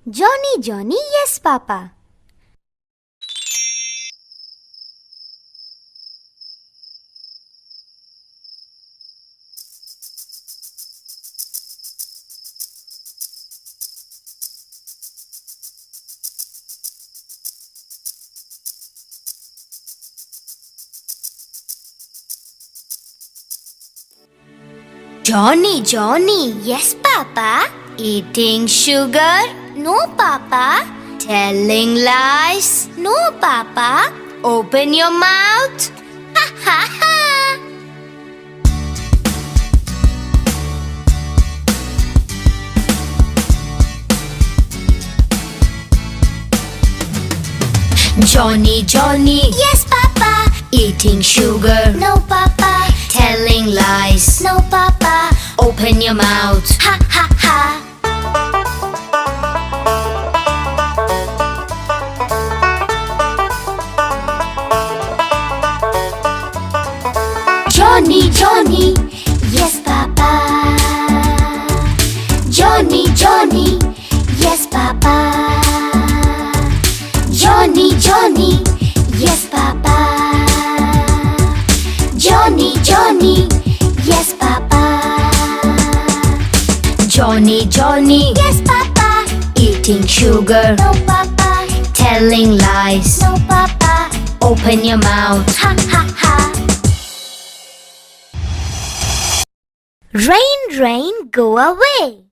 Johnny, Johnny, yes, Papa. Johnny, Johnny, yes, Papa. Eating sugar? No, Papa. Telling lies? No, Papa. Open your mouth. Ha ha ha. Johnny, Johnny, Yes, Papa. eating sugar? No, Papa. Telling lies? No, Papa. Open your mouth. Ha ha ha. Johnny, Johnny, yes, Papa. Johnny, Johnny, yes, Papa. Johnny, Johnny, yes, Papa. Johnny, Johnny, yes, Papa. Johnny, Johnny, Yes, Papa. eating sugar? No, Papa. Telling lies? No, Papa. Open your mouth. Ha ha ha. Rain, rain, go away.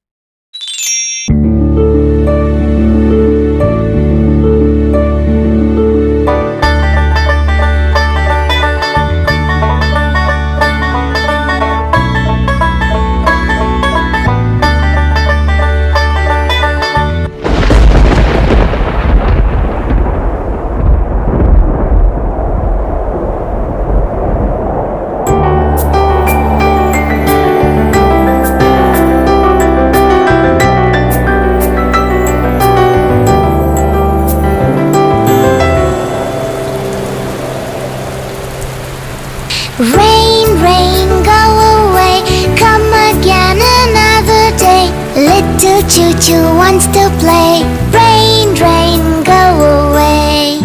Rain, rain, go away. Come again another day. Little choo-choo wants to play. Rain, rain, go away.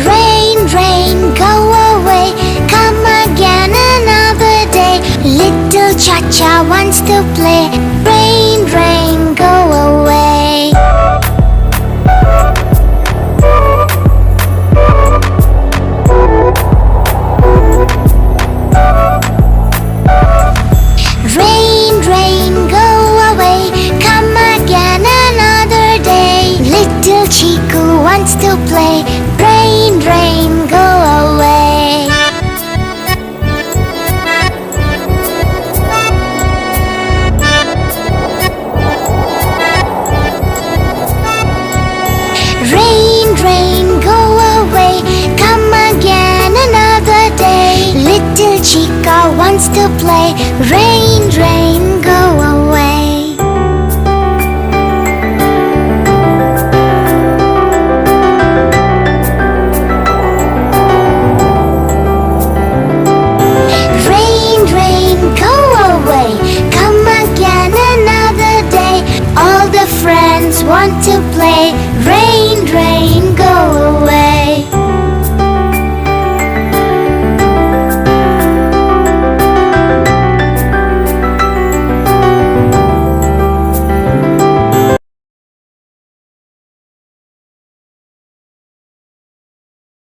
Rain, rain, go away. Come again another day. Little cha-cha wants to play. Rain, rain, go away. Rain, rain, go away. Come again another day. Little Chiku wants to play. Rain, rain, go away. Rain, rain, go away. Come again another day. Little Chica wants to play. Rain,